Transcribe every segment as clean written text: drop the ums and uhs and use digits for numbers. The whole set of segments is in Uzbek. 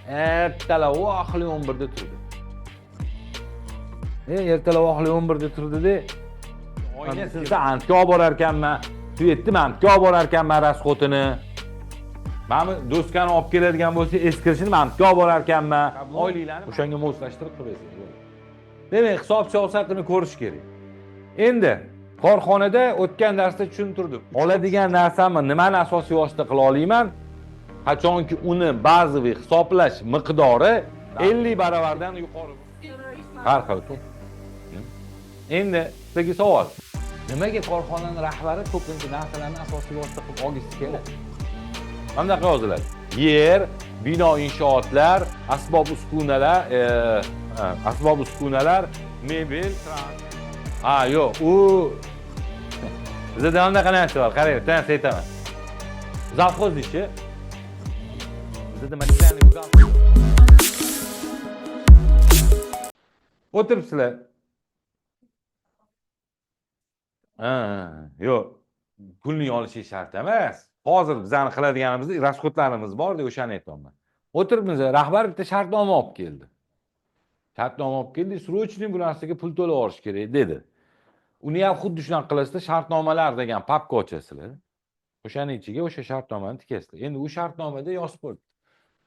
ertalab oxli 11da turdi. Ertalab oxli 11da turdi-da, oyna sinsa antga olib borar ekanman, Svetni antga olib borar ekanman rasxotini. Mana do'skani olib keladigan bo'lsa, eskirishini antga olib borar ekanman. Oyliklarni o'shanga moslashtirib turasiz. Demak, hisob siyosatini ko'rish kerak. Endi korxonada o'tgan darsda tushuntirdim. Oladigan narsamni nimani asosiy vosita qila olayman? Qachonki uni bazaviy hisoblash miqdori 50 baravardan yuqori. Har xil. Endi sizga savol. Nimaga korxonaning rahbari ko'pincha narsalarni asosiy vosita qilib olgisi keladi? Mana bunaqa yoziladi. Yer, bino inshootlar, asbob uskunalar, mebel, yo'q, u bizda bunaqa narsa bor. Qarang, bittasi aytaman. Zavxoz ishi. Bizda materialniy zavxoz. O'tiribsizlar. Yo'q. Pulni olishi shart emas. Hozir bizani qiladiganimiz rasxotlarimiz bor-da, o'shani aytayapman. O'tiribmiz, rahbar bitta shartnoma olib keldi. Shartnoma olib keldi, srochniy bu narsaga pul to'lab olish kerak dedi. Uni ham xuddi shunaqa qilasizlar, shartnomalar degan papka ochasizlar. O'shaning ichiga o'sha shartnomani tikasizlar. Endi u shartnomada yozib qo'yibdi.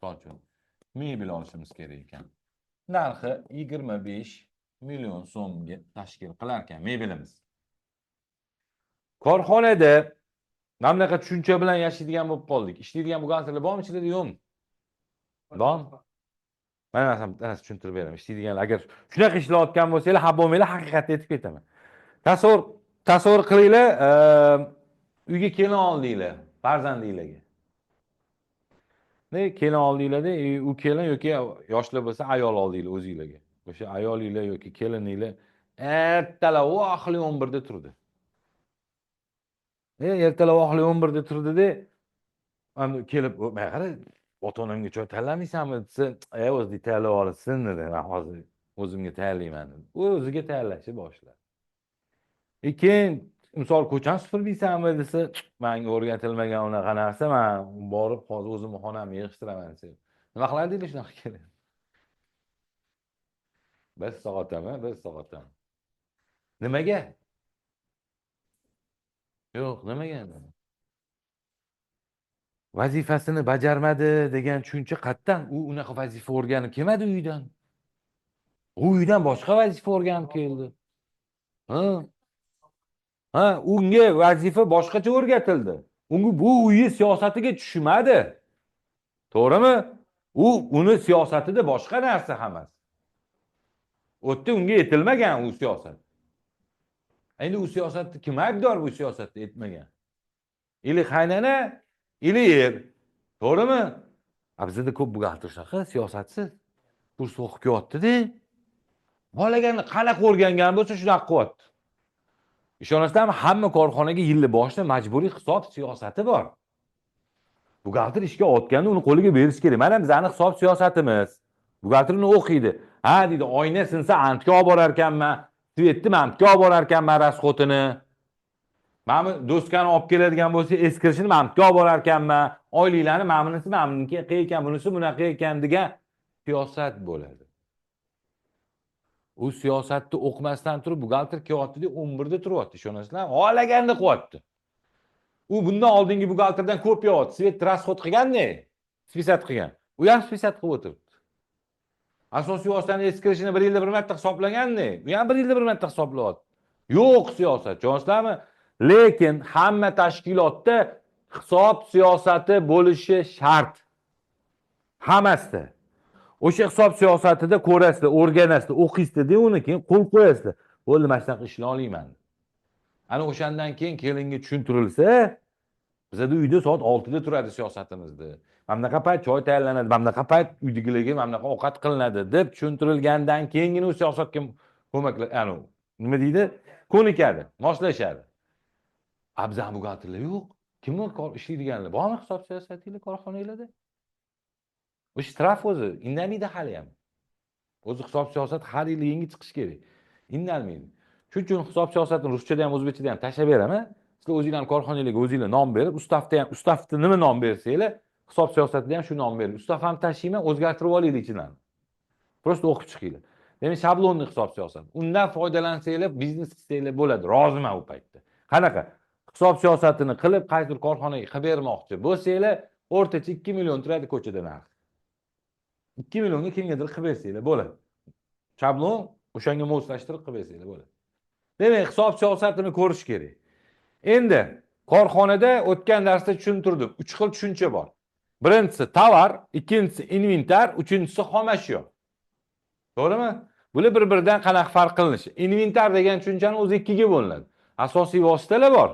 Misol mebel olishimiz kerak ekan. Narxi 25 million so'mga tashkil qilar ekan mebelimiz. Korxonada mana bunaqa tushuncha bilan yashaydigan bo'lib qoldik. Ishlaydigan buxgalterlar bormi ichida, yo'qmi? Bormi? Mana narsani tushuntirib beraman. Ishlaydiganlar, agar shunaqa ishlayotgan bo'lsanglar, ha bo'lmanglar, haqiqatni aytib ketaman. Tasavvur qilinglar, uyga kelin oldinglar, farzandinglarga. Kelin oldinglarda, u kelin yoki yoshlar bo'lsa, ayol oldinglar o'zingizlarga. O'sha ayolinglar yoki kelininglar ertalab oxli 11da turdi. Ertalab oxli 11da turdi-da, endi kelib, "Men qara, ota-onamga choy tayyorlamaysanmi?" desa, o'zing tayyorlab olsin" dedi. "Men hozir o'zimga tayyorlayman" dedi. O'ziga tayyorlashni boshladi. Keyin misol ko'chani supurmaysanmi desa, "Menga o'rgatilmagan unaqa narsa, men borib hozir o'zimni xonamni yig'ishtiraman" desa. Nima qilardinglar shunaqa keladi? 1 soatami, 1 soatami. Nimaga? Yo'q, nimaga? Vazifasini bajarmadi degan tushuncha qayerdan? U unaqa vazifa o'rganib kelmadi uydan. U uydan boshqa vazifa o'rganib keldi. Unga vazifa boshqacha o'rgatildi. Unga bu uyi siyosatiga tushmadi. To'g'rimi? Uni siyosatida boshqa narsa emas. O'tda unga yetilmagan u siyosat. Endi u siyosatni kim aybdor bu siyosatda etmagan? Ili qaynana, ili yer. To'g'rimi? Bizda ko'p buxgalter shunaqa siyosatsiz. Kurs o'qib kelyapti-da. Bolalarni qanaqa o'rgangan bo'lsa shunaqa qilyapti. Ishonasizlarmi, hamma korxonaga yilni boshida majburiy hisob siyosati bor. Buxgalter ishga o'tganda uni qo'liga berish kerak. Mana bizning hisob siyosatimiz. Buxgalter uni o'qiydi. Ha deydi, oyna sinsa antga olib borar ekanman, Svetni antga olib borar ekanman rasxotini. Mana do'skani olib keladigan bo'lsa, eskirishini antga olib borar ekanman. Oyliklarni meniki ekan, bunisi bunaqa ekan degan siyosat bo'ladi. U siyosatni o'qimasdan turib buxgalter kelyapti-da, 11da turyapti, ishonasizlarmi? Xohlaganda qilyapti. U bundan oldingi buxgalterdan ko'p yopti. Svet rasxot qilganda, spisat qilgan. U ham spisat qilib o'tiribdi. Asosiy vositaning eskirishini 1 yilda bir marta hisoblaganda, u ham 1 yilda bir marta hisoblayapti. Yo'q siyosat, ishonasizlarmi? Lekin hamma tashkilotda hisob siyosati bo'lishi shart. Hammasida. O'sha hisob siyosatida ko'rasizlar, o'rganasizlar, o'qiysizlar, uni keyin qo'l qo'yasizlar. Bo'ldi, mana shunaqa ishlay olmayman. Ana o'shandan keyin kelinga tushuntirilsa, bizda uyda soat 6da turadi siyosatimizda. Mana bunaqa payt choy tayyorlanadi, mana bunaqa payt uydagilarga mana bunaqa ovqat qilinadi deb tushuntirilgandan keyingina u siyosatga ko'maklar, nima deydi? Ko'nikadi, moslashadi. Bizning buxgalterlar yo'q. Kim ishlaydiganlar? Bormi hisob siyosatinglar korxonalarda? Bu shtraf o'zi indamaydi hali ham. O'zi hisob siyosat har yil yangi chiqish kerak. Indalmaydi. Shuning uchun hisob siyosatini ruschada ham, o'zbekchada ham tashlab beraman. Sizlar o'zingizlarning korxonangizga o'zingizlar nom berib, ustavda ham, ustavda nima nom bersanglar, hisob siyosatida ham shu nom berildi. Ustav ham tashiyman, o'zgartirib olaylik ichidan. Prosta o'qib chiqinglar. Demak, shablonli hisob siyosati. Undan foydalansanglar, biznes qilsanglar bo'ladi. Roziman u paytda. Qanaqa? Hisob siyosatini qilib, qaysidir korxonaga qilib bermoqchi bo'lsanglar, o'rtacha 2 million turadi ko'chada narx. 2 millionga kimgadir qilib bersanglar bo'ladi. Shablon o'shanga moslashtirib qilib bersanglar bo'ladi. Demak, hisob siyosatini ko'rish kerak. Endi korxonada o'tgan darsda tushuntirdim. 3 xil tushuncha bor. Birinchisi tovar, ikkinchisi inventar, uchinchisi xom ashyo. To'g'rimi? Bular bir-biridan qanaqa farq qilinishi? Inventar degan tushunchani o'zi ikkiga bo'linadi. Asosiy vositalar bor.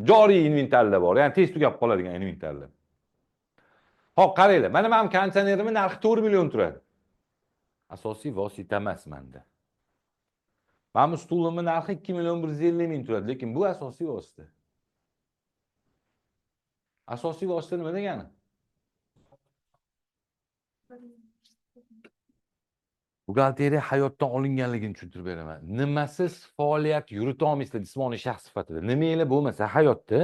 Joriy inventarlar bor. Ya'ni tez tugab qoladigan inventarlar. Xo'p, qaranglar. Mana men konditsionerimning narxi 4 million turadi. Asosiy vosita emas menda. Mana stulimning narxi 2 million 150 ming turadi, lekin bu asosiy vosita. Asosiy vosita nima degani? Buxgalteriya hayotdan olinganligini tushuntirib beraman. Nimasiz faoliyat yurita olmaysizlar jismoniy shaxs sifatida. Nimanglar bo'lmasa hayotda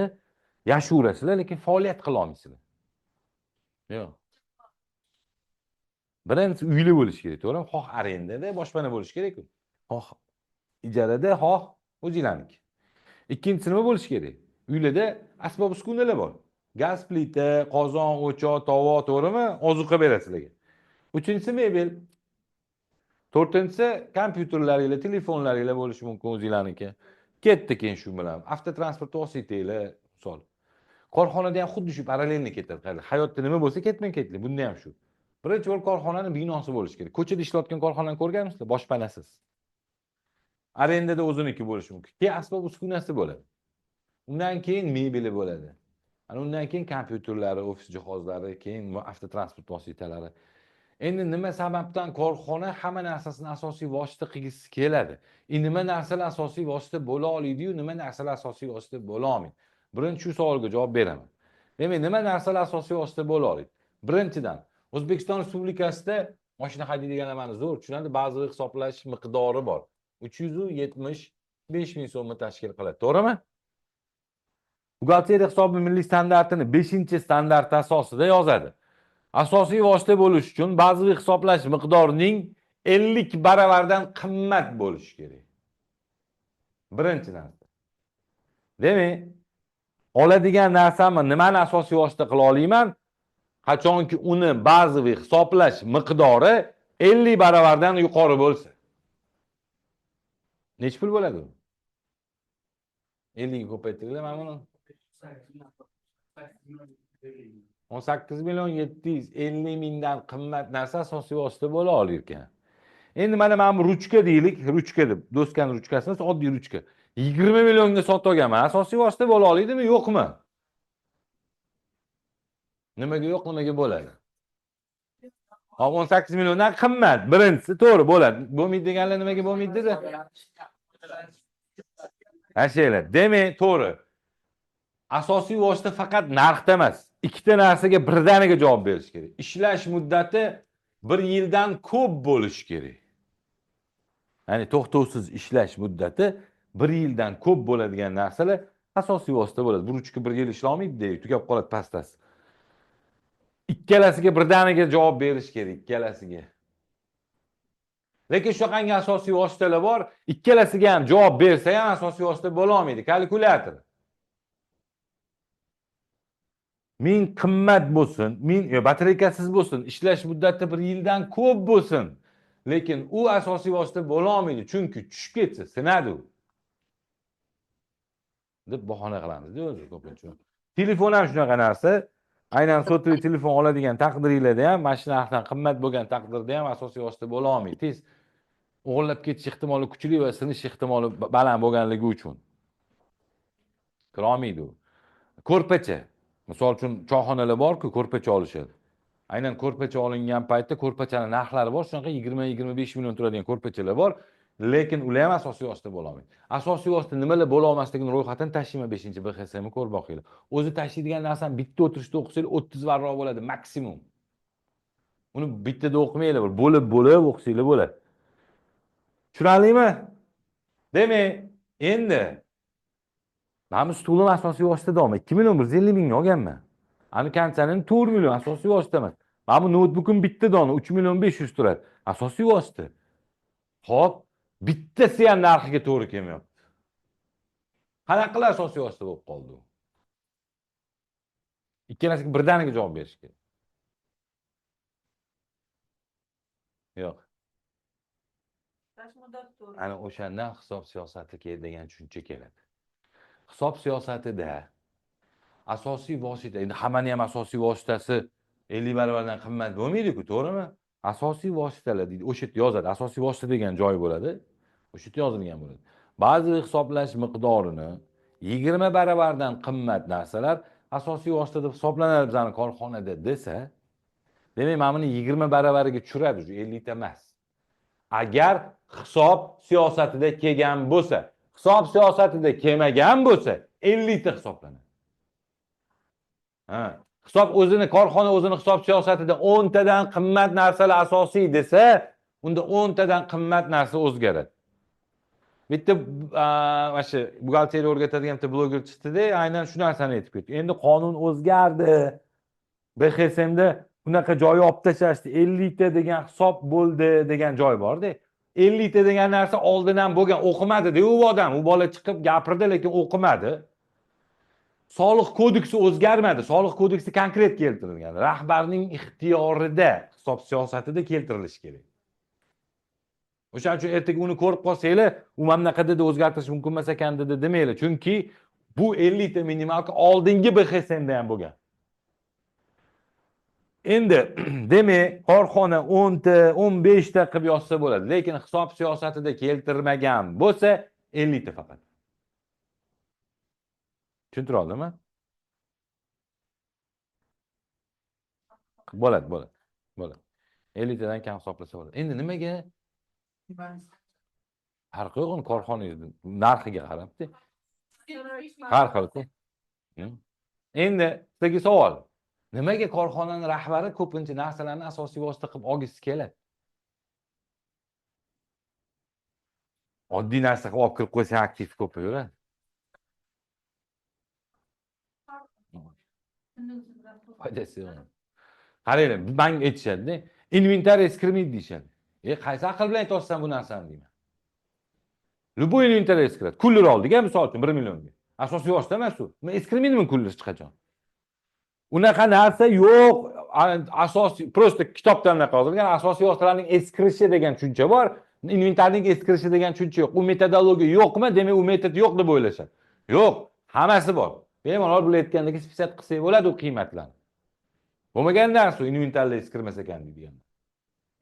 yashaverasizlar, lekin faoliyat qila olmaysizlar. Yo'q. Birinchisi uyli bo'lish kerak, to'g'rimi? Xoh arendada, boshpana bo'lish kerak-ku. Xoh ijarada, xoh o'zinglarniki. Ikkinchisi nima bo'lish kerak? Uylarda asbob-uskunalar bor. Gaz plita, qozon, o'choq, tovoq, to'g'rimi? Ozuqa berasizlarga. Uchinchisi mebel. To'rtinchisi kompyuterlaringlar, telefonlaringlar bo'lishi mumkin o'zinglarniki. Ketdi keyin shu bilan. Avtotransport vositanglar, misol. Korxonada ham xuddi shu parallelni ketadi. Hayotda nima bo'lsa ketmang-ketli. Bunda ham shu. Birinchi bo'lib korxonaning binosi bo'lishi kerak. Ko'chada ishlayotgan korxonani ko'rganmisizlar? Boshpanasiz. Arendada o'ziniki bo'lishi mumkin. Keyin asbob uskunasi bo'ladi. Undan keyin mebeli bo'ladi. Ana undan keyin kompyuterlari, ofis jihozlari, keyin avtotransport vositalari. Endi nima sababdan korxona hamma narsasini asosiy vosita qilgisi keladi? Nima narsalar asosiy vosita bo'la oladi-yu, nima narsalar asosiy vosita bo'la olmaydi? Birinchi shu savolga javob beraman. Demak, nima narsalar asosiy vosita bo'la oladi? Birinchidan, O'zbekiston Respublikasida mashina haydaydiganlar meni zo'r tushunadi, ba'zi hisoblash miqdori bor. 375 ming so'mni tashkil qiladi, to'g'rimi? Buxgalteriya hisobi milliy standartini 5-standart asosida yozadi. Asosiy vosita bo'lish uchun ba'zi hisoblash miqdorining 50 baravardan qimmat bo'lishi kerak. Birinchi narsa. Demak, oladigan narsamni nimani asosiy vosita qila olayman? Qachonki uni ba'zi hisoblash miqdori 50 baravardan yuqori bo'lsa. Nech pul bo'ladi u? 50 ga ko'paytiringlar mana buni. 18 million 750 mingdan qimmat narsa asosiy vosita bo'la olar ekan. Endi mana bu ruchka deylik, ruchka deb, do'stkan ruchkasini oddiy ruchka. 20 millionga sotib olganman. Asosiy vosita bo'la oladimi, yo'qmi? Nimaga yo'q, nimaga bo'ladi? 18 milliondan qimmat. Birinchisi to'g'ri bo'ladi. Bo'lmaydi deganlar nimaga bo'lmaydi dedi? Ashaylar. Demak, to'g'ri. Asosiy vosita faqat narxda emas, ikkita narsaga birdaniga javob berish kerak. Ishlash muddati 1 yildan ko'p bo'lishi kerak. Ya'ni to'xtovsiz ishlash muddati 1 yildan ko'p bo'ladigan narsalar asosiy vosita bo'ladi. Bu ruchka 1 yil ishlamaydi, tugab qoladi pastasi. Ikkalasiga birdaniga javob berish kerak, ikkalasiga. Lekin shunaqangi asosiy vositalar bor, ikkalasiga ham javob bersa ham asosiy vosita bo'la olmaydi. Kalkulyator. Min qimmat bo'lsin, batareykasiz bo'lsin, ishlash muddati 1 yildan ko'p bo'lsin. Lekin u asosiy vosita bo'la olmaydi, chunki tushib ketsa sinadi u. Deb bahona qilamiz-da o'zi ko'pincha. Telefon ham shunaqa narsa. Aynan sotli telefon oladigan taqdiringlarda ham, mashina narxidan qimmat bo'lgan taqdirda ham asosiy vosita bo'la olmaydi. Tez o'g'irlab ketish ehtimoli kuchli va sinish ehtimoli baland bo'lganligi uchun kira olmaydi u. Ko'rpacha. Misol uchun choyxonalar bor-ku, ko'rpacha olishadi. Aynan ko'rpacha olingan paytda ko'rpachaning narxlari bor, shunaqa 20-25 million turadigan ko'rpachalar bor, lekin ular ham asosiy vosita bo'la olmaydi. Asosiy vosita nimalar bo'la olmasligini ro'yxatini tashlayman 5-BXSMni ko'rib boqinglar. O'zi tashlaydigan narsani bitta o'tirishda o'qisanglar 30 varroq bo'ladi maksimum. Uni bittada o'qimanglar, bo'lib o'qisanglar bo'ladi. Tushunarlimi? Demak, endi Ben bu stulun asosiy vositadami 2.150.000 ming olganman. Ani kanchaning 4 million asosiy vosita emas. Ben bu notebook'um bitta dona 3.500.000 turadi. Asosiy vosita. Hop, bittasi ham narxiga to'g'ri kelmayapti. Qanaqa qilib asosiy vosita bo'lib qoldi u? Ikkalasiga birdaniga javob berish kerak. Yo'q. Ana o'shandan hisob siyosati degan tushuncha keladi. Hisob siyosatida asosiy vosita, endi hammaning ham asosiy vositasi 50 barobardan qimmat bo'lmaydi-ku, to'g'rimi? Asosiy vositalar deydi. O'sha yerda yozadi. Asosiy vosita degan joy bo'ladi. O'sha yerda yozilgan bo'ladi. Ba'zi hisoblash miqdorini 20 barobardan qimmat narsalar asosiy vosita deb hisoblanadi bizning korxonada desa, demak, mana buni 20 baravariga tushiradi, 50 ta emas. Agar hisob siyosatida kelgan bo'lsa, hisob siyosatida kelmagan bo'lsa, 50 ta hisoblanadi. Ha, hisob o'zini, korxona o'zini hisob siyosatida 10 tadan qimmat narsalar asosiy desa, unda 10 tadan qimmat narsa o'zgaradi. Bitta o'sha buxgalteriya o'rgatadigan bitta bloger chiqdi-da, aynan shu narsani aytib ketdi. Endi qonun o'zgardi. BXSMda bunaqa joyi olib tashlashdi. 50 ta degan hisob bo'ldi degan joy bor-da. 50 ta degan narsa oldin ham bo'lgan, o'qimadi-da u odam. U bola chiqib gapirdi, lekin o'qimadi. Soliq kodeksi o'zgarmadi. Soliq kodeksi konkret keltirilgan. Rahbarning ixtiyorida, hisob siyosatida keltirilishi kerak. O'shaning uchun ertaga uni ko'rib qolsanglar, u mana bunaqa dedi, o'zgartirish mumkin emas ekan dedi demanglar. Chunki bu 50 ta minimalka oldingi BXSMda ham bo'lgan. Endi demak, korxona 10 ta, 15 ta qilib yozsa bo'ladi, lekin hisob siyosatida keltirmagan bo'lsa 50 ta faqat. Tushuntira oldimmi? Bo'ladi. 50 tadan kam hisoblasa bo'ladi. Endi nimaga? Farqi yo'q, uni korxonangiz narxiga qarabdi. Har xil-ku. Endi sizga savol. Nimaga korxonaning rahbari ko'pincha narsalarni asosiy vosita qilib olgisi keladi? Oddiy narsa qilib olib kirib qo'ysa aktiv ko'paveradi. Foydasi yo'q. Qaranglar, menga aytishadi-da, inventariy eskirmaydi deyishadi. Qaysi aql bilan aytyapsan bu narsani deyman. Любой inventariy eskiradi. Kullir oldik, misol uchun 1 millionga. Asosiy vosita emas u. Men eskirmaydimi kullir hech qachon? Unaqa narsa yo'q. Asosiy prosta kitobdan yozilgan asosiy vositalarning eskirishi degan tushuncha bor. Inventarning eskirishi degan tushuncha yo'q. U metodologiya yo'qmi? Demak, u metod yo'q deb o'ylashadi. Yo'q, hammasi bor. Bemalol bilayotgandagi spesat qilsak bo'ladi u qiymatlarni. Bo'lmagan narsa inventarlar eskirmas ekan deydigan.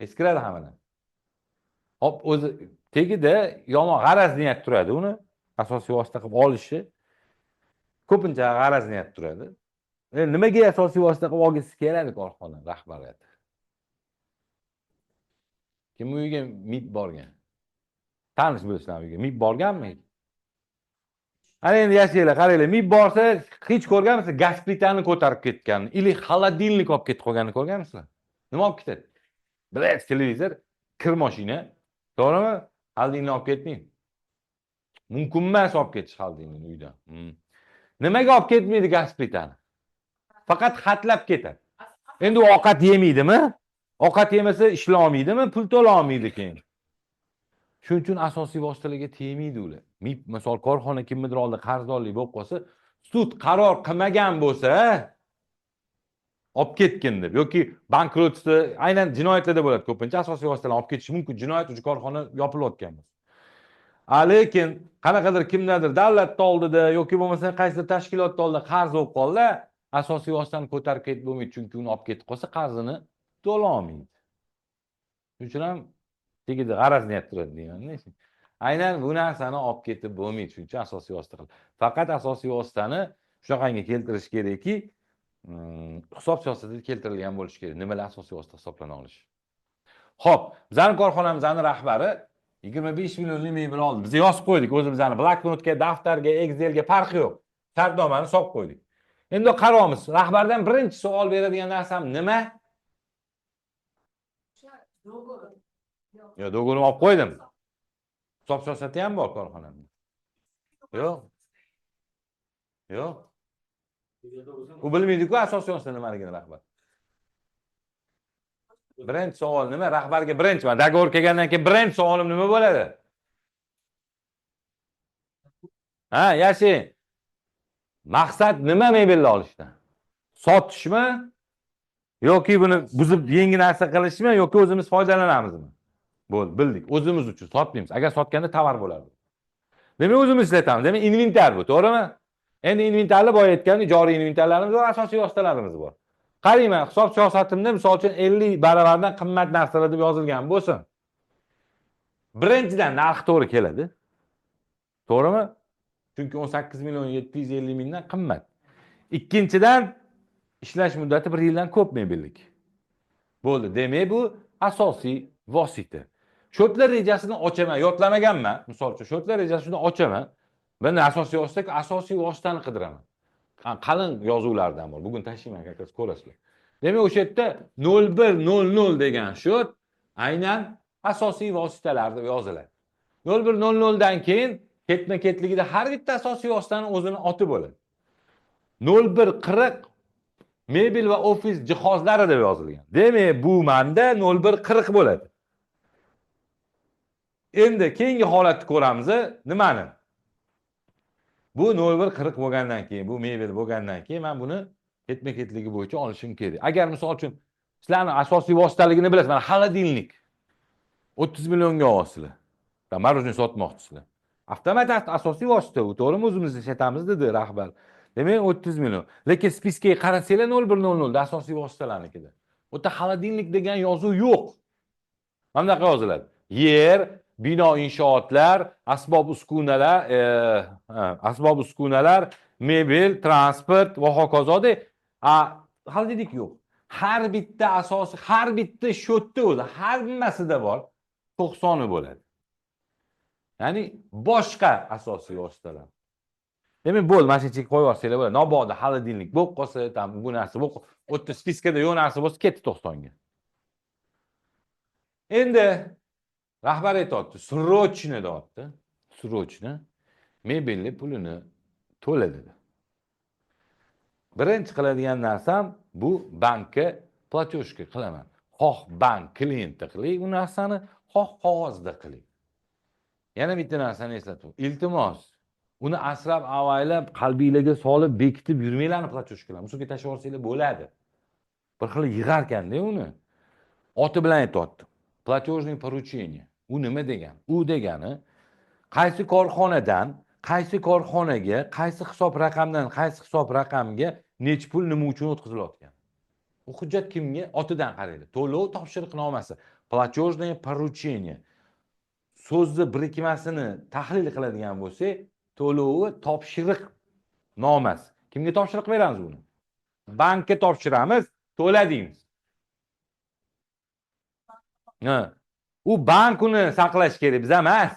Eskiradi hammadan. Hop, o'zi tegida yomon g'araz niyat turadi uni asosiy vosita qilib olishi. Ko'pincha g'araz niyat turadi. Nimaga asosiy vosita qilib olgisi keladi korxona rahbariyati? Kim uyga MIB borgan? Tanish bo'lishlar uyga MIB borganmi? Ana endi yashanglar, qaranglar, MIB borsa, hech ko'rganmisiz? Gaz plitani ko'tarib ketgan, ili xolodilnik olib ketib qolganini ko'rganmisizlar? Nima olib ketadi? Bilet, televizor, kir mashina, to'g'rimi? Xolodilnikni olib ketmaydi. Mumkin emas olib ketish xolodilnikni uydan. Nimaga olib ketmaydi gaz plitani? Faqat xatlab ketadi. Endi u ovqat yemaydimi? Ovqat yemasa ishlolmaydimi? Pul to'la olmaydi keyin. Shuning uchun asosiy vositalarga tegmaydi ular. MIB misol korxona kimnidir oldida qarzdorlik bo'lib qolsa, sud qaror qilmagan bo'lsa, olib ketgin deb yoki bankrotство, aynan jinoyatlarda bo'ladi ko'pincha asosiy vositalarni olib ketish mumkin. Jinoyat uchun korxona yopilayotgan bo'lsa. Lekin qanaqadir kimlardir davlat oldida yoki bo'lmasa qaysidir tashkilot oldida qarz bo'lib qoldi, asosiy vositani ko'tarib ketib bo'lmaydi, chunki uni olib ketib qolsa qarzini to'la olmaydi. Shuning uchun ham tegida g'araz niyat turadi deyman. Aynan bu narsani olib ketib bo'lmaydi, shuning uchun asosiy vosita qilib. Faqat asosiy vositani shunaqangi keltirish kerakki, hisob siyosatida keltirilgan bo'lishi kerak. Nimalar asosiy vosita hisoblana olishi. Xo'p, bizning korxonamizning rahbari 25 millionlik mebel oldi. Biz yozib qo'ydik, o'zimizning bloknotga, daftarga, Excelga farqi yo'q. Shartnomani solib qo'ydik. Endi qaraymiz. Rahbardan birinchi savol beradigan narsam nima? Yo, do'g'rini olib qo'ydim. Hisob siyosati ham bor korxonamda. Yo'q. Yo'q. U bilmaydi-ku asosiy yo'sin nimaligini rahbar. Birinchi savol nima? Rahbarga birinchiman. Dogovor kelgandan keyin birinchi savolim nima bo'ladi? Ha, Yashin. Maqsad nima mebelni olishdan? Sotishmi? Yoki buni buzib yangi narsa qilishmi yoki o'zimiz foydalanamizmi? Bo'ldi, bildik. O'zimiz uchun sotmaymiz. Agar sotganda tovar bo'lardi. Demak, o'zimiz ishlatamiz. Demak, inventar bu, to'g'rimi? Endi inventarni boya aytgandek, joriy inventarlarimiz bor, asosiy vositalarimiz bor. Qarayman, hisob siyosatimda misol uchun 50 baravardan qimmat narsalar deb yozilgan bo'lsin. Birinchidan narx to'g'ri keladi. To'g'rimi? Chunki 18 million 750 mingdan qimmat. Ikkinchidan ishlash muddati 1 yildan ko'p mebellik. Bo'ldi. Demak, bu asosiy vosita. Shotlar rejasini ochaman, yodlamaganman. Misol uchun shotlar rejasini ochaman. Ben asosiy vosita, asosiy vositani qidiraman. Qalin yozuvlardan bor. Bugun tashlayman, kakaz ko'rasizlar. Demak, o'sha yerda 0100 degan shot aynan asosiy vositalar deb yoziladi. 0100 dan keyin ketma-ketligida har bitta asosiy vositani o'zini oti bo'ladi. 0140 mebel va ofis jihozlari deb yozilgan. Demak, bu manda 0140 bo'ladi. Endi keyingi holatni ko'ramiz. Nimani? Bu 0140 bo'lgandan keyin, bu mebel bo'lgandan keyin men buni ketma-ketligi bo'yicha olishim kerak. Agar misol uchun sizlarning asosiy vositaligini bilasizlar, mana xolodilnik 30 millionga olsizlar. Marojniy sotmoqchisizlar. Avtomat asosiy vosita u, to'g'rimi? O'zimiz ishlatamiz dedi rahbar. Demak 30 million. Lekin spiskaga qarasanglar 0100 da asosiy vositalarnikida. Bu yerda xolodilnik degan yozuv yo'q. Mana bunaqa yoziladi. Yer, bino inshootlar, asbob uskunalar, mebel, transport va hokazoda. Xolodilnik yo'q. Har bitta asosi, har bitta shotda o'zi, har nimmasida bor 90 bo'ladi. Ya'ni boshqa asosiy vositalar. Demak, bo'l, mashinchiga qo'yib olsanglar bo'ladi. Nobodda xolodilnik bo'lib qolsa, bu narsa bo'lib, o'tda spiskada yo'q narsa bo'lsa, ketdi 90 ga. Endi rahbar aytibdi, srochni deyapti. Srochni mebelli pulini to'la dedi. Birinchi qiladigan narsam bu bankka platyoshka qilaman. Xoh bank klienti qiling u narsani, xoh qog'ozda qiling. Yana bitta narsani eslatib, iltimos, uni asrab avaylab qalbingizga solib bekitib yurmanglarni platyoshkalar. Musulga tashlab olsanglar bo'ladi. Bir xil yig'arkanda uni. Oti bilan aytibdi. Platyoshniy поручение. U nima degan? U degani qaysi korxonadan, qaysi korxonaga, qaysi hisob raqamdan, qaysi hisob raqamga nech pul nima uchun o'tkazilayotgan. U hujjat kimga? Otidan qaraydi. To'lov topshiriqnomasi. Platyoshniy поручение. So'zni birikmasini tahlil qiladigan bo'lsak, to'lovi topshiriq nomasi. Kimga topshiriq beramiz buni? Bankka topshiramiz, to'la deymiz. U bank uni saqlash kerak, biz emas.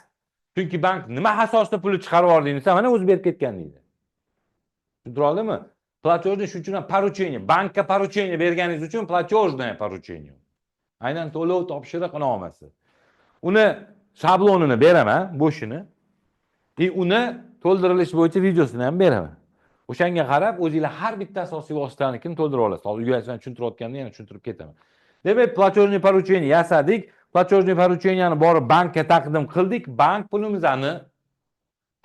Chunki bank nima asosda pulni chiqarib yording desa, mana o'zi berib ketgan deydi. Tushundira oldimmi? Platyoshniy shuning uchun поручение, bankka поручение berganingiz uchun platyoshniy поручение. Aynan to'lov topshiriq nomasi. Uni shablonini beraman, bo'shini. Uni to'ldirilish bo'yicha videosini ham beraman. O'shanga qarab o'zingizlar har bitta asosiy vositanikini to'ldirib olasiz. Hozir uyasidan tushuntirayotganda yana tushuntirib ketaman. Demak, platyoshniy поручение yasadik. Platyoshniy поручениeni borib bankka taqdim qildik. Bank pulimizni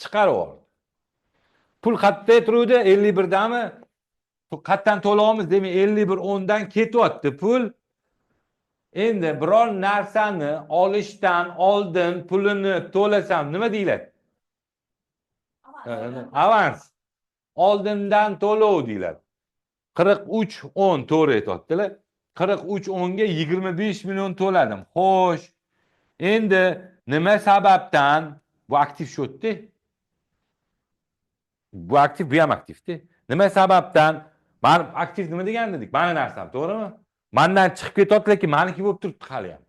chiqarib oldi. Pul qayerda turuvdi? 51 dami? Qayerdan to'laymiz? Demak, 51.10 dan ketyapti pul. Endi biror narsani olishdan oldin pulini to'lasam nima deyiladi? Avans. Oldindan to'lov deyiladi. 43.10 to'g'ri aytibdilar. 43.10 ga 25 million to'ladim. Xo'sh. Endi nima sababdan bu aktiv shotdi? Bu aktiv, bu ham aktivdi. Nima sababdan? Men aktiv nima degan dedik? Meni narsam, to'g'rimi? Mendan chiqib ketyapti, lekin meniki bo'lib turibdi hali ham.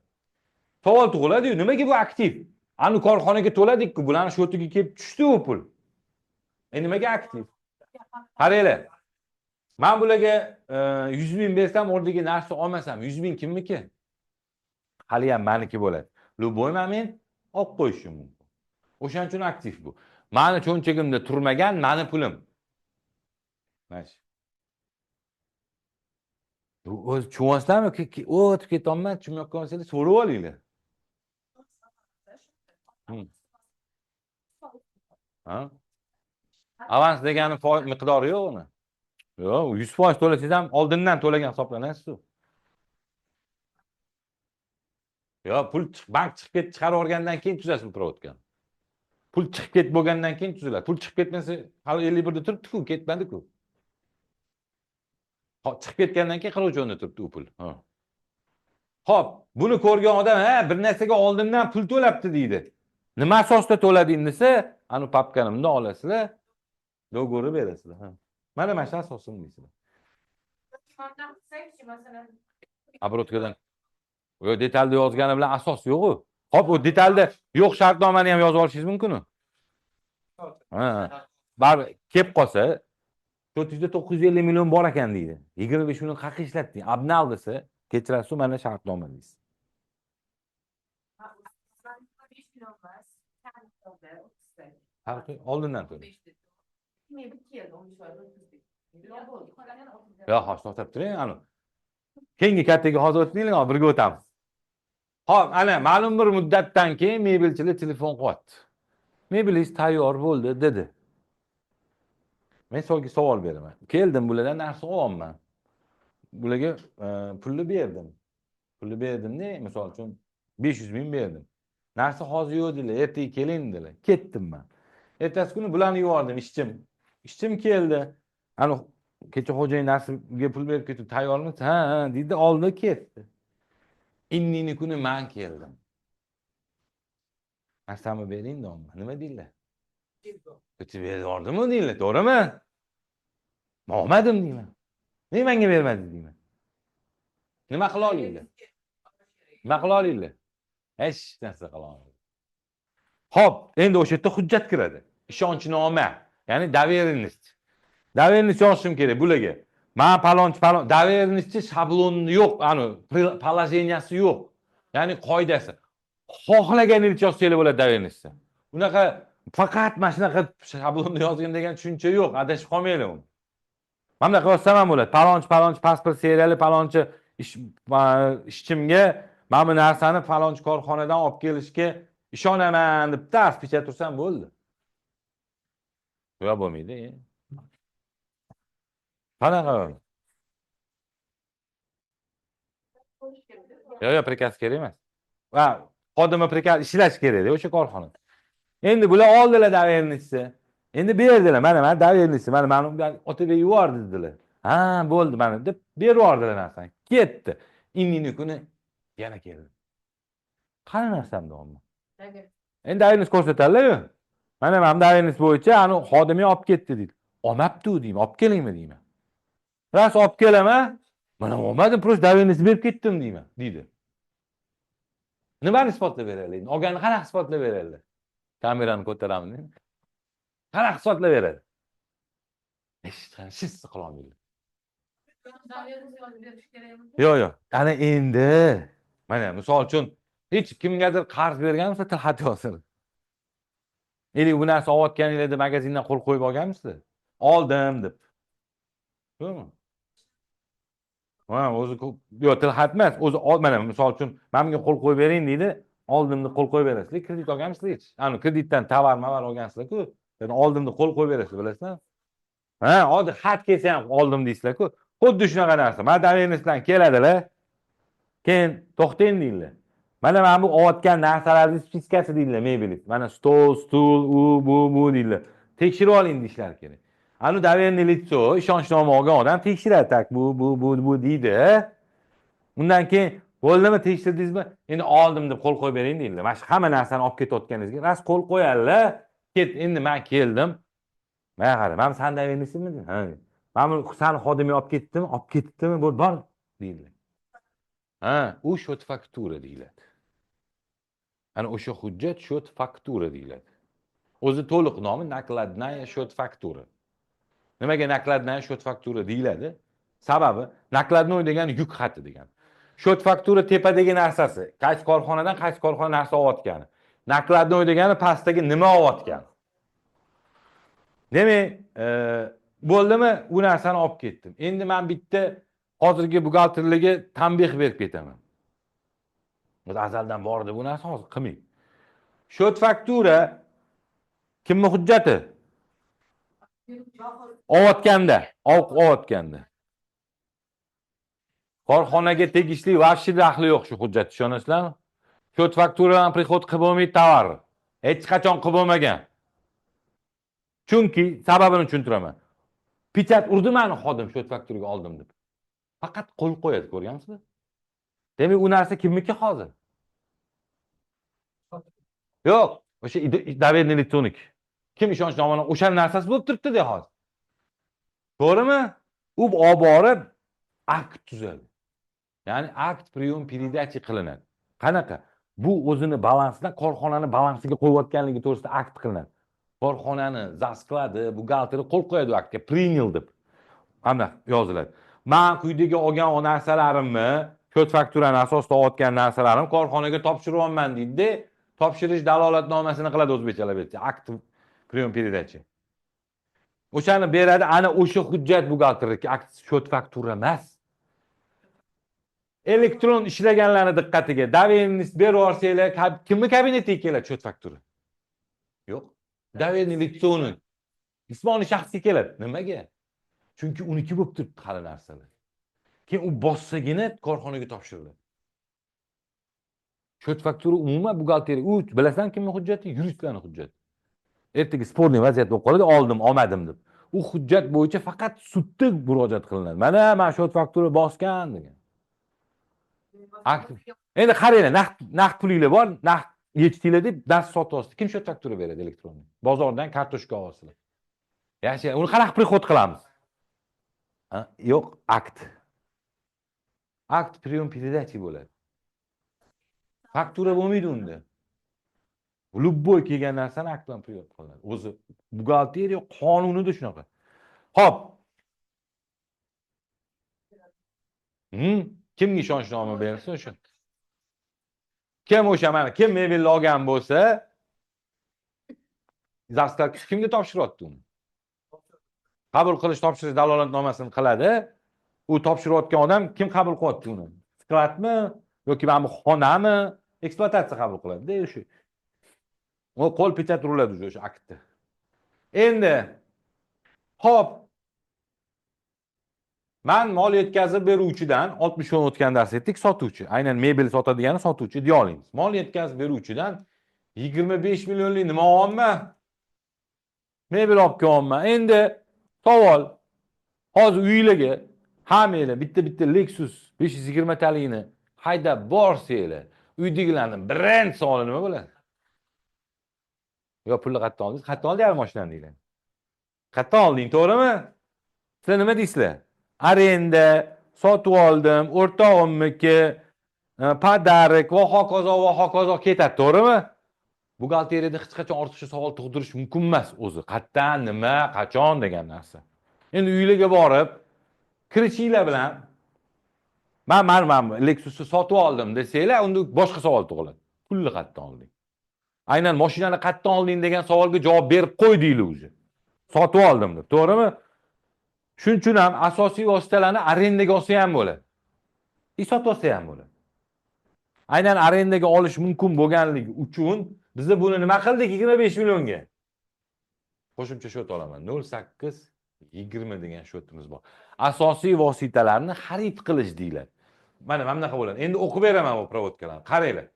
Savol tug'iladi-yu, nimaga bu aktiv? Ani korxonaga to'ladik-ku, bularning shotiga kelib tushdi u pul. Nimaga aktiv? Qaranglar. Men bularga 100 ming bersam, o'rniga narsa olmasam, 100 ming kimniki? Hali ham meniki bo'ladi. Любой moment olib qo'yishim mumkin. O'shaning uchun aktiv bu. Meni cho'nchagimda turmagan meni pulim. mana shu. O'zi tushunmasizlarmi? O'tib ketolmay tushunmayotgan bo'lsangiz so'rab olinglar. Ha? Avans degani miqdori yo'q uni. Yo'q, 100% to'lasangiz ham oldindan to'lagan hisoblanasiz u. Yo'q, pul bank chiqarib yuborgandan keyin tuzasiz bu provodkani. Pul chiqib ketib bo'lgandan keyin tuziladi. Pul chiqib ketmasa, hali 51 da turibdi-ku, ketmadi-ku. Chiqib ketgandan keyin qiluvchi o'rnida turibdi u pul. Ha. Xo'p, buni ko'rgan odam, ha, bir narsaga oldindan pul to'labdi deydi. Nima asosda to'lading desa, ana papkani bundan olasizlar, do'g'ri berasizlar. Ha. Mana shu asosim deysizlar. Оборотkadan. Yo, detalda yozgani bilan asos yo'q-ku. Xo'p, u detalda yo'q shartnomani ham yozib olishingiz mumkin-ku. Ha. Baribir kelib qolsa 400-950 million bor ekan deydi. 25 million haqi ishlatding. Abnal desa, kechirasiz, mana shartnoma deysiz. Oldindan to'lang. Yo'q, hosh to'xtab turing, ana. Keyingi kattaga hozir o'tdinglar, birga o'tamiz. Xo'p, ana ma'lum bir muddatdan keyin mebelchilar telefon qildi. Mebelingiz tayyor bo'ldi dedi. Men sizga savol beraman. Keldim bulardan narsa olaman. Bularga pulni berdim. Pulni berdim-da, misol uchun 500 ming berdim. Narsa hozir yo'q dedilar, ertaga keling dedilar. Ketdim men. Ertasi kuni bularni yubordim, ishchim. Ishchim keldi. Ana kecha xo'jayin narsaga pul berib ketdi, tayyormi? Ha, dedi, oldi ketdi. Innini kuni men keldim. Narsamni bering deyman. Nima deydilar? Ko'chib berdimmi deydilar, to'g'rimi? Olmadim deyman. Nima menga bermadi deyman. Nima qila olinglar? Nima qila olinglar? Hech narsa qila olmaydi. Xo'p, endi o'sha yerda hujjat kiradi. Ishonchnoma, ya'ni doverенность. Doverенность yozishim kerak bularga. Men palon doverенностьchi shabloni yo'q, ani положенияsi yo'q. Ya'ni qoidasi. Xohlaganingiz yozsanglar bo'ladi doverенностьni. Unaqa faqat mana shunaqa shablonni yozgin degan tushuncha yo'q, adashib qolmaylar uni. Mana bunaqa yozsam ham bo'ladi. Palonchi pasport seriyali palonchi ishchimga mana bu narsani palonchi korxonadan olib kelishga ishonaman deb tasbichat tursam bo'ldi. Yo'q, bo'lmaydi. Qanaqa? Yo'q, prikaz kerak emas. Va xodima prikaz ishlash kerak-da o'sha korxonada. Endi bular oldilar doverенностьni. Endi berdilar. Mana doverенностьni, mana otib yubordi dedilar. Ha, bo'ldi mana deb berib yubordilar narsani. Ketdi. Innini kuni yana keldi. Qani narsamda olma. Endi doverенность ko'rsatadilar-ku. Mana doverенность bo'yicha ani xodimni olib ketdi deydi. Olmabdi deyman, olib kelingmi deyman. Ras olib kelaman. Mana olmadim, prosta doverенность berib ketdim deyman, deydi. Nimani isbotlab beradi? Olganini qanaqa isbotlab beradi? Kamerani ko'taraman. Qanaqa isbotlab beradi? Hech qancha qila olmaydi. Yo'q. Ana endi mana misol uchun hech kimgadir qarz berganmisiz, tilxat yozsin. Endi bu narsa olayotganingizda magazindan qo'l qo'yib olganmisizlar? Oldim deb. To'g'rimi? Ha, o'zi yo'q, tilxat emas, o'zi mana misol uchun men bunga qo'l qo'yib bering deydi, oldim deb qo'l qo'yib berasizlar. Kredit olganmisizlar hech? Ana kreditdan tovar olgansizlar-ku. Yani oldim deb qo'l qo'yib berasizlar, bilasizlar? Ha, hozir xat kelsa ham oldim deysizlar-ku. Xuddi shunaqa narsa. Mana doverенностьdan keladilar. Keyin to'xtang deydilar. Mana bu olayotgan narsalarning spiskasi deydilar, mebelingiz. Mana stol, stul, bu deydilar. Tekshirib oling deyishlar kerak. Anu doverенное лицо, ishonchnoma olgan odam tekshiradi, tak bu deydi. Undan keyin bo'ldimi, tekshirdingizmi? Endi oldim deb qo'l qo'yib bering deydilar. Mana shu hamma narsani olib ketayotganingizga ras qo'l qo'yadilar. Endi men keldim. Mana qara, men san doverенностьmi? Ha. Men sani xodimga olib ketdimmi? Bor deydilar. Ha, u счет faktura deyiladi. Ana o'sha hujjat счет faktura deyiladi. O'zi to'liq nomi nakladная счет faktura. Nimaga nakladная счет faktura deyiladi? Sababi nakladnoy degani yuk xati degani. Счет faktura tepadagi narsasi, qaysi korxonadan qaysi korxona narsa olayotgani. Nakladnoy degani pastdagi nima olayotgani. Demak, Bo'ldimi? U narsani olib ketdim. Endi men bitta hozirgi buxgalterlarga tanbeh berib ketaman. Azaldan bor edi bu narsa, hozir qilmang. Shot faktura kimni hujjati? Ovotganda. Korxonaga tegishli vashli daxli yo'q shu hujjat, ishonasizlarmi? Shot fakturadan prihod qilib bo'lmaydi tovar. Hech qachon qilib bo'lmagan. Chunki sababini tushuntiraman. Pichat urdi meni xodim shot fakturaga oldim deb. Faqat qo'l qo'yadi, ko'rgansizlar? Demak, u narsa kimniki hozir? Yo'q, o'sha doverniy elektronik. Kim ishonchnomani o'sha narsasi bo'lib turibdi-da hozir. To'g'rimi? U olib borib akt tuzadi. Ya'ni akt priyom передача qilinadi. Qanaqa? Bu o'zini balansidan korxonani balansiga qo'yayotganligi to'g'risida akt qilinadi. Korxonani zaskladi, buxgalteri qo'l qo'yadi aktga, принял deb. Mana yoziladi. Men quyidagi olgan o narsalarimni, shot fakturani asosida olayotgan narsalarim korxonaga topshiryapman deydi. Topshirish dalolatnomasini qiladi o'zbekchalab aytsa, akt priyom передача. O'shani beradi, ana o'sha hujjat buxgalterniki, akt shot faktura emas. Elektron ishlaganlarning diqqatiga, doverniy berib yuborsanglar, kimni kabinetiga keladi shot faktura? Yo'q. Doverniy elektronik jismoniy shaxsga keladi. Nimaga? Chunki uniki bo'lib turibdi hali narsalar. Keyin u bossagina korxonaga topshiriladi. Shot faktura umuman buxgalteriya, u bilasan kimning hujjati? Yuristlarning hujjati. Ertaga sporniy vaziyat bo'lib qoladi, oldim, olmadim deb. U hujjat bo'yicha faqat sudda murojaat qilinadi. Mana men shot faktura bosgan degan. Endi qaranglar, naqd pulinglar bor, naqd yechitinglar deb dars sotyapsiz. Kim shot faktura beradi elektronniy? Bozordan kartoshka olasizlar. Yaxshi, uni qanaqa prihod qilamiz? Yo'q, akt. Akt priyom передача bo'ladi. Faktura bo'lmaydi unda. Любой kelgan narsani akt bilan priyod qilinadi. O'zi buxgalteriya qonunida shunaqa. Xo'p. Kimga ishonchnoma bersa o'sha. Kim o'sha mana kim mebelni olgan bo'lsa, zastavka kimga topshiryapti uni? Qabul qilish topshirish dalolatnomasini qiladi. U topshirayotgan odam kim qabul qilyapti uni? Skladmi yoki mana bu xonami? Ekspluatatsiya qabul qiladi-da o'sha. O qo'l pechat uriladi o'sha aktda. Endi hop. Men mol yetkazib beruvchidan 60 kun o'tgan dars etdik, sotuvchi. Aynan mebel sotadigani sotuvchi deya olamiz. Mol yetkazib beruvchidan 25 millionlik nima olmayman? Mebel olib kelmayman. Endi savol. Hozir uylarga hammalar bitta Lexus 520 taligini haydab borsanglar, uydagilarning brend savoli nima bo'ladi? Yo pulni qayerdan oldingiz? Qayerdan oldingiz mashinani deylar. Qayerdan olding, to'g'rimi? Sizlar nima deysizlar? Arenda, sotib oldim, o'rtog'imniki, padarik va hokazo ketadi, to'g'rimi? Buxgalteriyada hech qachon ortiqcha savol tug'dirish mumkin emas o'zi. Qayerdan, nima, qachon degan narsa. Endi uylarga borib, kirishinglar bilan men Lexusni sotib oldim desanglar, unda boshqa savol tug'iladi. Pulni qayerdan olding? Aynan mashinani qayerdan olding degan savolga javob berib qo'ydinglar o'zi. Sotib oldim deb, to'g'rimi? Shuning uchun ham asosiy vositalarni arendaga olsa ham bo'ladi. Sotib olsa ham bo'ladi. Aynan arendaga olish mumkin bo'lganligi uchun biz buni nima qildik 25 millionga? Qo'shimcha shot olaman. 08 20 degan shotimiz bor. Asosiy vositalarni xarid qilish deyiladi. Mana bunaqa bo'ladi. Endi o'qib beraman bu provodkalarni. Qaranglar.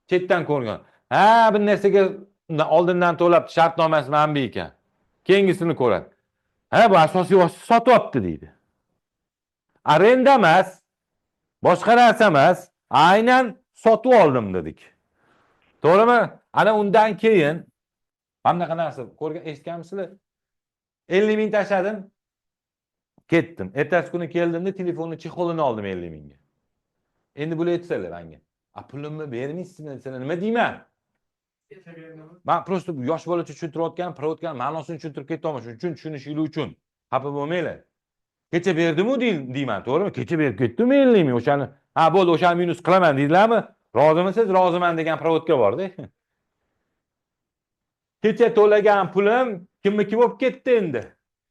Chetdan ko'rgan. Ha, bir narsaga oldindan to'lab shartnomasi manba ekan. Keyingisini ko'radi. Ha, bu asosiy vosita sotyapti deydi. Arenda emas, boshqa narsa emas, aynan sotib oldim dedik. To'g'rimi? Ana undan keyin bunaqa narsa ko'rgan eshitganmisizlar? 50 ming tashladim. Ketdim. Ertasi kuni keldimda telefonni chexolini oldim 50 mingga. Endi bular aytsalar menga. Pulimni bermaysizmi desalar, nima deyman? Men prosta yosh bola uchun tushuntirayotgan, provodkan ma'nosini tushuntirib ketaman, shuning uchun tushunishingiz uchun. Xafa bo'lmanglar. Kecha berdim-ku deyman, to'g'rimi? Kecha berib ketdim 50 ming, o'shani. Ha, bo'ldi, o'shani minus qilaman deydilarmi? Rozimisiz? Roziman degan provodka bor-da. Kecha to'lagan pulim kimniki bo'lib ketdi endi?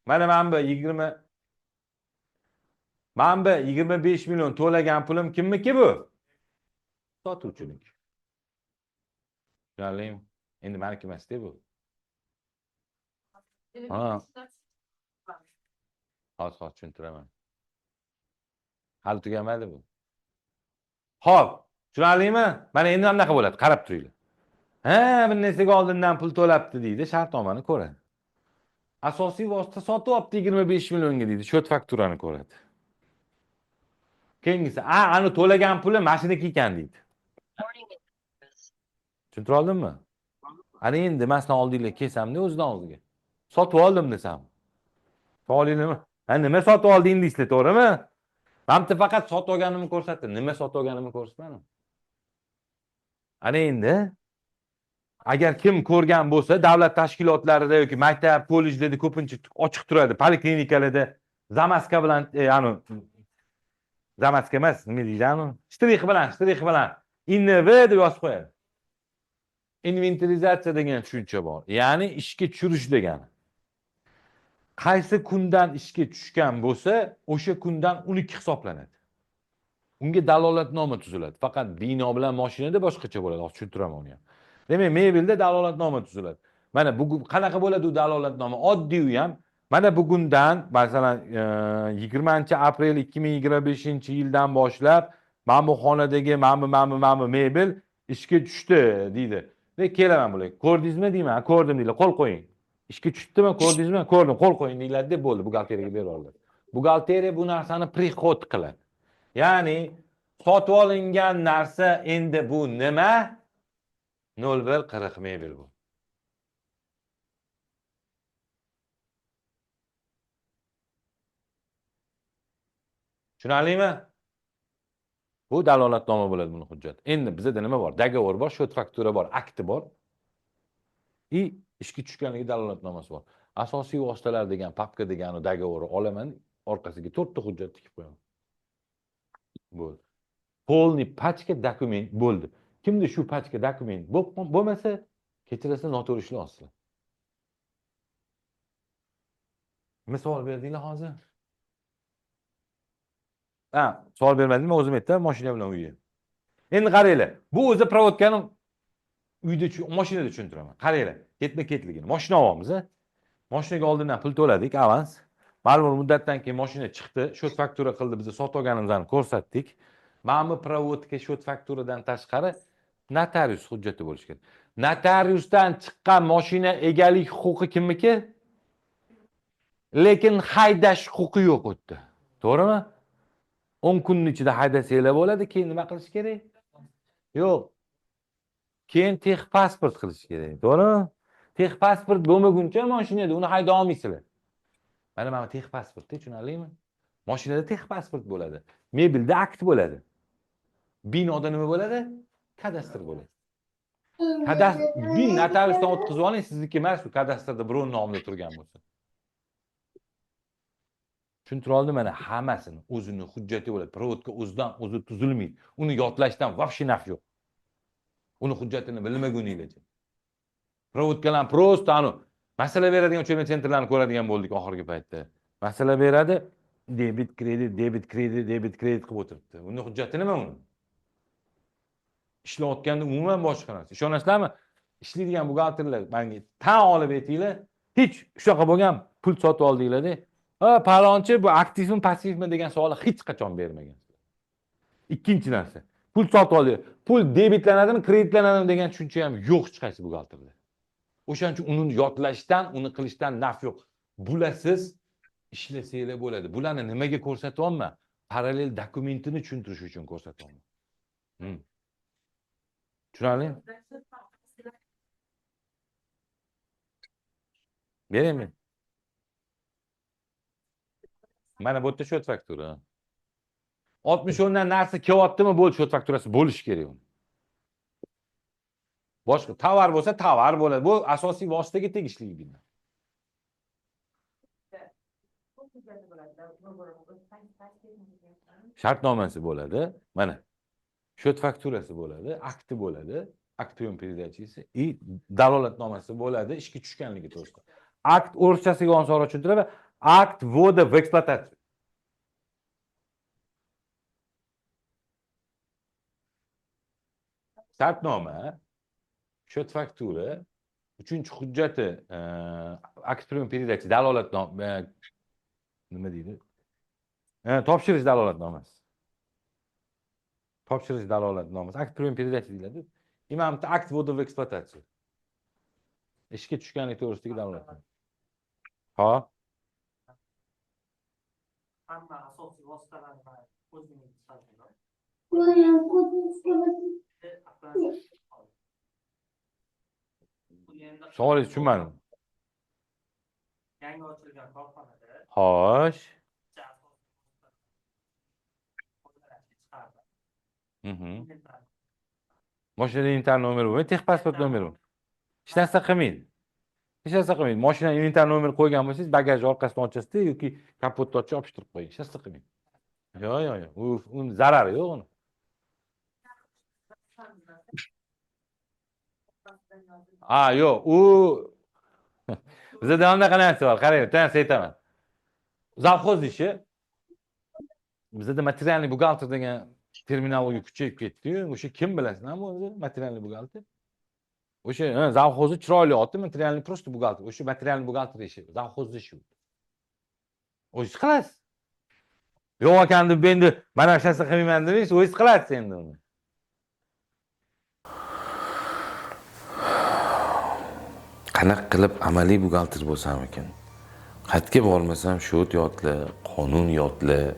Mana bu 25 million to'lagan pulim kimniki bu? Sotuvchiniki. Tushunarlimi? Endi meniki emas-da bu. Ha, hozir tushuntiraman. Hali tugamadi bu. Xo'p, tushunarlimi? Mana endi anaqa bo'ladi, qarab turinglar. Ha, bir narsaga oldindan pul to'labdi deydi, shartnomani ko'radi. Asosiy vosita sotib olibdi 25 millionga deydi, shot fakturani ko'radi. Keyingisi, ani to'lagan puli mashinaniki ekan deydi. Tushuntira oldimmi? Ana endi masalan oldinglar kelsamda o'zidan o'ziga. Sotib oldim desam. Faoliyatimi? Ha, nima sotib olding deysizlar, to'g'rimi? Hamda faqat sotib olganimni ko'rsatdi. Nima sotib olganimni ko'rsatmadi. Ana endi agar kim ko'rgan bo'lsa, davlat tashkilotlarida yoki maktab, kollejlarda ko'pincha ochiq turadi, poliklinikalarda zamaska bilan, zamaska emas, nima deydi anu? Shtrix bilan INV deb yozib qo'yadi. Inventarizatsiya degan tushuncha bor. Ya'ni ishga tushirish degani. Qaysi kundan ishga tushgan bo'lsa, o'sha kundan uniki hisoblanadi. Unga dalolatnoma tuziladi. Faqat bino bilan mashinada boshqacha bo'ladi. Hozir tushuntiraman uni ham. Demak, mebelda dalolatnoma tuziladi. Mana bugun qanaqa bo'ladi u dalolatnoma? Oddiy u ham. Mana bugundan, masalan, 20-aprel 2025-yildan boshlab mana bu xonadagi mana bu mebel ishga tushdi deydi. Ve kelaman bularga. Ko'rdingizmi deyman, ko'rdim deylar. Qo'l qo'ying. Ishga tushdimi, ko'rdingizmi? Ko'rdim, qo'l qo'ying deyiladi deb bo'ldi, buxgalteriyaga berib oldi. Buxgalteriya bu narsani prixod qiladi. Ya'ni sotib olingan narsa endi bu nima? 0140 mebel bu. Tushunarlimi? Bu dalolatnoma bo'ladi buni hujjat. Endi bizda nima bor? Dogovor bor, shot faktura bor, akti bor. Ishga tushganligi dalolatnomasi bor. Asosiy vositalar degan papka degan dogovorni olaman, orqasiga 4 ta hujjat tikib qo'yaman. Bo'ldi. Polni pachka dokument bo'ldi. Kimda shu pachka dokument bo'lmasa, kechirasiz noto'g'ri ishlar olasiz. Misol berdinglar hozir? Ha, savol bermadingmi? O'zim aytdim, mashina bilan uyga. Endi qaranglar. Bu o'zi provodkani uyda, mashinada tushuntiraman. Qaranglar, ketma-ketligini. Mashina olamiz, a? Mashinaga oldindan pul to'ladik, avans. Ma'lum muddatdan keyin mashina chiqdi, shot faktura qildi, biz sotib olganimizni ko'rsatdik. Mana bu provodka shot fakturadan tashqari notarius hujjati bo'lishi kerak. Notariusdan chiqqan mashina egalik huquqi kimniki? Lekin haydash huquqi yo'q o'tdi. To'g'rimi? 10 kunning ichida haydasanglar bo'ladi, keyin nima qilish kerak? Yo'q. Keyin texpasport qilish kerak, to'g'rimi? Texpasport bo'lmaguncha mashinada uni hayda olmaysizlar. Mana texpasport, tushunarlimi? Mashinada texpasport bo'ladi. Mebelda akt bo'ladi. Binoda nima bo'ladi? Kadastr bo'ladi. Kadastr notariusdan o'tkazib oling, sizniki emas, u kadastrda birov nomida turgan bo'lsa. Tushuntira oldim, mana hammasini o'zini hujjati bo'ladi. Provodka o'zidan o'zi tuzilmaydi. Uni yodlashdan vobshe naf yo'q. Uni hujjatini bilmaguninglarcha. Provodkalar prosta masala beradigan uchirma sentrlarni ko'radigan bo'ldik oxirgi paytda. Masala beradi, debit kredit qilib o'tiribdi. Uni hujjati nima uni? Ishlayotganda umuman boshqa narsa. Ishonasizlarmi? Ishlaydigan buxgalterlar menga tan olib aytinglar, hech shunaqa bo'lgan pul sotib oldinglar-da. Palonchi bu aktivmi, passivmi degan savolni hech qachon bermagan. Ikkinchi narsa, pul sotib oldi. Pul debitlanadimi, kreditlanadimi degan tushuncha ham yo'q hech qaysi buxgalterda. O'shaning uchun uni yodlashdan, uni qilishdan naf yo'q. Bularsiz ishlasanglar bo'ladi. Bularni nimaga ko'rsatyapman? Parallel dokumentini tushuntirish uchun ko'rsatyapman. Tushunarlimi? Beraymi? Mana bu yerda shot faktura. 60 o'ndan narsa kelyaptimi, bo'ldi, shot fakturasi bo'lishi kerak uni. Boshqa tovar bo'lsa, tovar bo'ladi. Bu asosiy vositaga tegishli bino. Shartnomasi bo'ladi. Mana shot fakturasi bo'ladi, akti bo'ladi, aktiyon передачасы и dalolatnomasi bo'ladi, ishga tushganligi to'g'risida. Akt o'rchasiga onsor tushuntiraman. Akt vvoda в эксплуатацию. Shartnoma, счет faktura, uchinchi hujjati akt prima передачи dalolatnoma, nima deydi? Topshirish dalolatnomasi. Topshirish dalolatnomasi. Akt prima передачи deyiladi. Imamda akt vvoda в эксплуатацию. Ishga tushganlik to'g'risidagi dalolatnoma. Ha? Hamma asosiy vositalarni o'zingiz chiqarasiz. Savolingizni tushunmadim. Yangi ochilgan korxonada Xo'sh. Mashina inventar nomeri va texpasport nomeri. Hech narsa qilmaydi. Hech narsa qilmaydi. Mashina inventar nomeri qo'ygan bo'lsangiz, bagaj orqasidan ochasiz yoki kapotni ochib yopishtirib qo'ying. Hech narsa qilmaydi. Yo'q. Uni zarari yo'q uni. Yo'q, u bizda anaqa narsa bor. Qarang, tanasi aytaman. Zavxoz ishi bizda materialniy buxgalter degan terminologiya kuchayib ketdi-yu. O'sha kim bilasizmi o'zi materialniy buxgalter? O'sha zavxozni chiroyli oti materialniy просто buxgalter. O'sha materialniy buxgalter ishi, zavxozda shu. O'zingiz qilasiz. Yo'q ekan deb endi mana shu narsa qilmayman demaysiz, o'zingiz qilasiz endi uni. Qanaqa qilib amaliy buxgalter bo'lsam ekan? Xatga bormasam shot yotlar, qonun yotlar,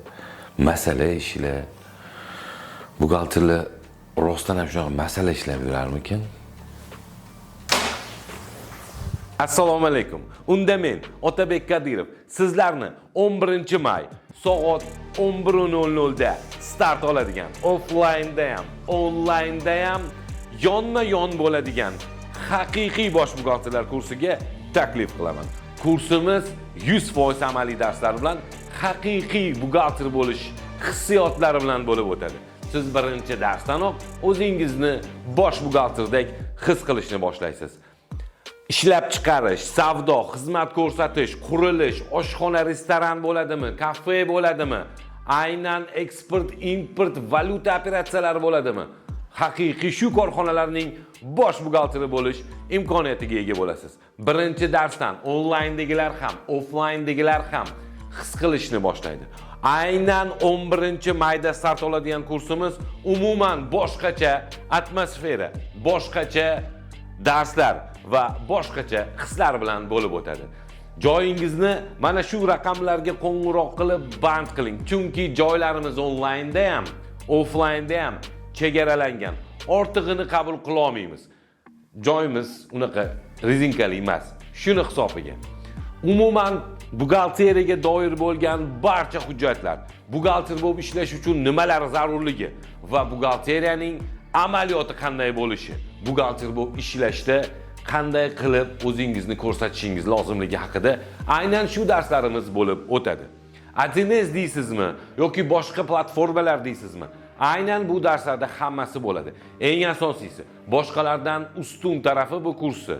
masala ishlar. Buxgalterlar rostdan ham shunaqa masala ishlab yurarmikan? Assalomu alaykum. Unda men Otabek Kadirov sizlarni 11-may soat 11:00 da start oladigan, offlaynda ham, onlaynda ham yonma-yon bo'ladigan haqiqiy bosh buxgalterlar kursiga taklif qilaman. Kursimiz 100% amaliy darslar bilan haqiqiy buxgalter bo'lish hissiyotlari bilan bo'lib o'tadi. Siz birinchi darsdanoq o'zingizni bosh buxgalterdek his qilishni boshlaysiz. Ishlab chiqarish, savdo, xizmat ko'rsatish, qurilish, oshxona, restoran bo'ladimi, kafe bo'ladimi, aynan eksport, import, valyuta operatsiyalari bo'ladimi? Haqiqiy shu korxonalarning bosh buxgalteri bo'lish imkoniyatiga ega bo'lasiz. Birinchi darsdan onlayndagilar ham, offlayndagilar ham his qilishni boshlaydi. Aynan 11-mayda start oladigan kursimiz umuman boshqacha atmosfera, boshqacha darslar va boshqacha hislar bilan bo'lib o'tadi. Joyingizni mana shu raqamlarga qo'ng'iroq qilib band qiling, chunki joylarimiz onlaynda ham, offlaynda ham chegaralangan. Ortig'ini qabul qila olmaymiz. Joyimiz unaqa rezinkali emas. Shuni hisobiga. Umuman buxgalteriyaga doir bo'lgan barcha hujjatlar, buxgalter bo'lib ishlash uchun nimalar zarurligi va buxgalteriyaning amaliyoti qanday bo'lishi, buxgalter bo'lib ishlashda qanday qilib o'zingizni ko'rsatishingiz lozimligi haqida aynan shu darslarimiz bo'lib o'tadi. Adines deysizmi yoki boshqa platformalar deysizmi? Aynan bu darslarda hammasi bo'ladi. Eng asosiysi, boshqalardan ustun tarafi bu kursi.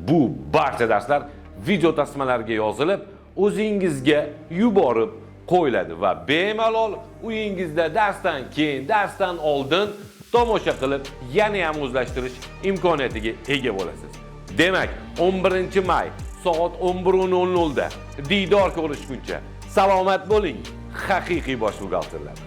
Bu barcha darslar video tasmalarga yozilib, o'zingizga yuborib qo'yiladi va bemalol uyingizda darsdan keyin, darsdan oldin tomosha qilib, yana ham o'zlashtirish imkoniyatiga ega bo'lasiz. Demak, 11-may soat 11:00 da diydor ko'rishguncha salomat bo'ling, haqiqiy bosh buxgalterlar.